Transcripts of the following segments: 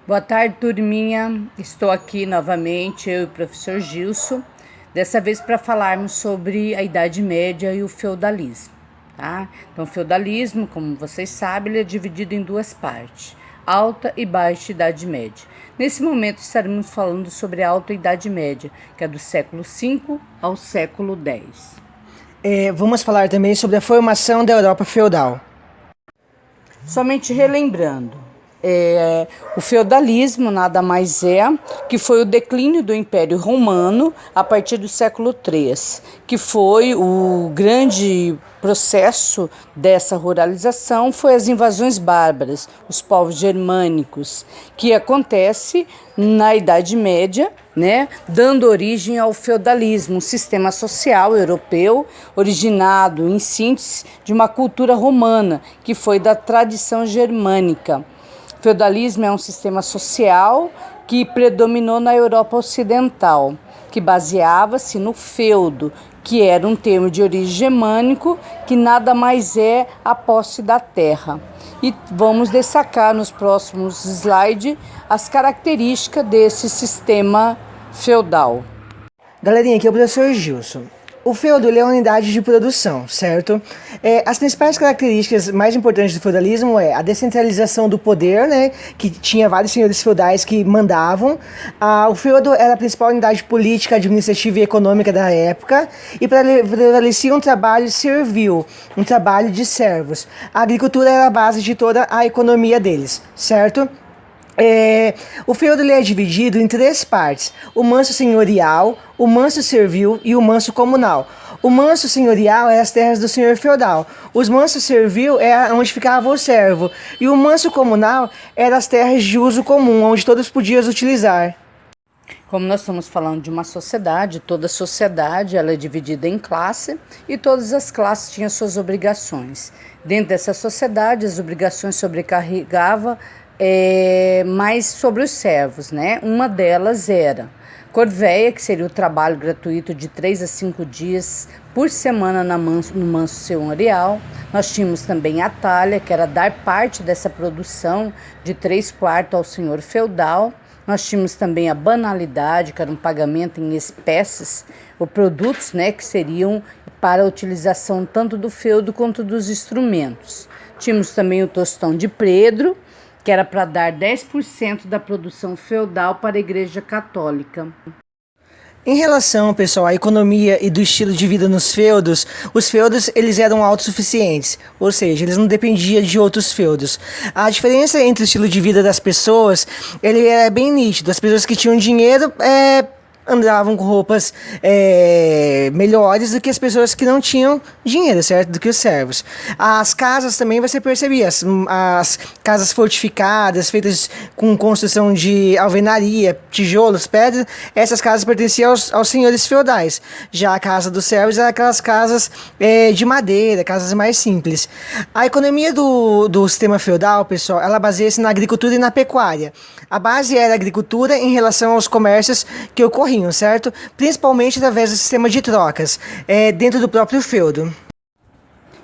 Boa tarde, turminha. Estou aqui novamente, eu e o professor Gilson, dessa vez para falarmos sobre a Idade Média e o feudalismo, tá? Então, o feudalismo, como vocês sabem, ele é dividido em duas partes, Alta e Baixa Idade Média. Nesse momento, estaremos falando sobre a Alta Idade Média, que é do século V ao século X. Vamos falar também sobre a formação da Europa feudal. Somente relembrando, o feudalismo nada mais é que foi o declínio do Império Romano a partir do século III, que foi o grande processo dessa ruralização, foi as invasões bárbaras, os povos germânicos, que acontece na Idade Média, né, dando origem ao feudalismo, um sistema social europeu originado, em síntese, de uma cultura romana, que foi da tradição germânica. O feudalismo é um sistema social que predominou na Europa Ocidental, que baseava-se no feudo, que era um termo de origem germânico, que nada mais é a posse da terra. E vamos destacar nos próximos slides as características desse sistema feudal. Galerinha, aqui é o professor Gilson. O feudo é uma unidade de produção, certo? As principais características mais importantes do feudalismo é a descentralização do poder, né? Que tinha vários senhores feudais que mandavam. O feudo era a principal unidade política, administrativa e econômica da época e prevalecia um trabalho servil, um trabalho de servos. A agricultura era a base de toda a economia deles, certo? O feudo é dividido em três partes: o manso senhorial, o manso servil e o manso comunal. O manso senhorial é as terras do senhor feudal, os manso servil é onde ficava o servo, e o manso comunal era as terras de uso comum, onde todos podiam utilizar. Como nós estamos falando de uma sociedade, toda sociedade ela é dividida em classe e todas as classes tinham suas obrigações. Dentro dessa sociedade, as obrigações sobrecarregavam mais sobre os servos, né? Uma delas era corveia, que seria o trabalho gratuito de 3 a 5 dias por semana no manso senhorial. Nós tínhamos também a talha, que era dar parte dessa produção de 3/4 ao senhor feudal. Nós tínhamos também a banalidade, que era um pagamento em espécies ou produtos, né, que seriam para a utilização tanto do feudo quanto dos instrumentos. Tínhamos também o tostão de Pedro, que era para dar 10% da produção feudal para a Igreja Católica. Em relação, pessoal, à economia e do estilo de vida nos feudos, os feudos eles eram autossuficientes, ou seja, eles não dependiam de outros feudos. A diferença entre o estilo de vida das pessoas, ele é bem nítido. As pessoas que tinham dinheiro andavam com roupas melhores do que as pessoas que não tinham dinheiro, certo? Do que os servos. As casas também você percebia, as casas fortificadas, feitas com construção de alvenaria, tijolos, pedras, essas casas pertenciam aos senhores feudais. Já a casa dos servos era aquelas casas de madeira, casas mais simples. A economia do sistema feudal, pessoal, ela baseia-se na agricultura e na pecuária. A base era a agricultura em relação aos comércios que ocorriam, certo? Principalmente através do sistema de trocas, dentro do próprio feudo.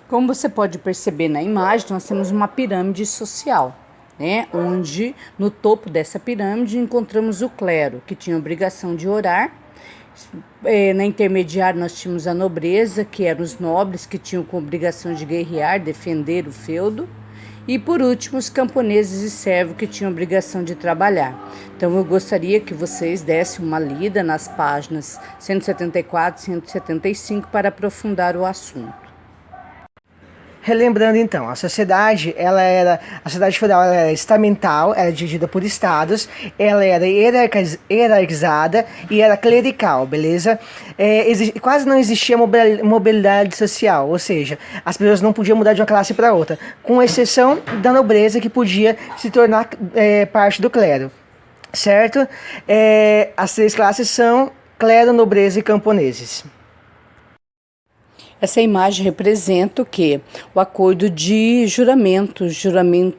Como você pode perceber na imagem, nós temos uma pirâmide social, né? Onde no topo dessa pirâmide encontramos o clero, que tinha obrigação de orar. Na intermediária nós tínhamos a nobreza, que eram os nobres que tinham com obrigação de guerrear, defender o feudo. E por último, os camponeses e servos que tinham obrigação de trabalhar. Então eu gostaria que vocês dessem uma lida nas páginas 174 e 175 para aprofundar o assunto. Relembrando então, a sociedade feudal ela era estamental, era dividida por estados, ela era hierarquizada e era clerical, beleza? Quase não existia mobilidade social, ou seja, as pessoas não podiam mudar de uma classe para outra, com exceção da nobreza que podia se tornar parte do clero, certo? As três classes são clero, nobreza e camponeses. Essa imagem representa o quê? O acordo de juramento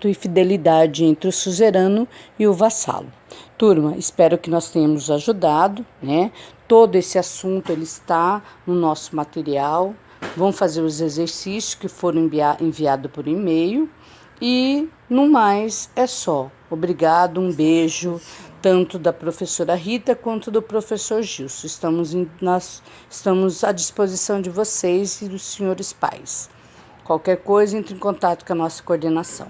e fidelidade entre o suzerano e o vassalo. Turma, espero que nós tenhamos ajudado, né? Todo esse assunto ele está no nosso material. Vamos fazer os exercícios que foram enviados por e-mail e no mais é só. Obrigado, um beijo, tanto da professora Rita quanto do professor Gilson. Estamos à disposição de vocês e dos senhores pais. Qualquer coisa, entre em contato com a nossa coordenação.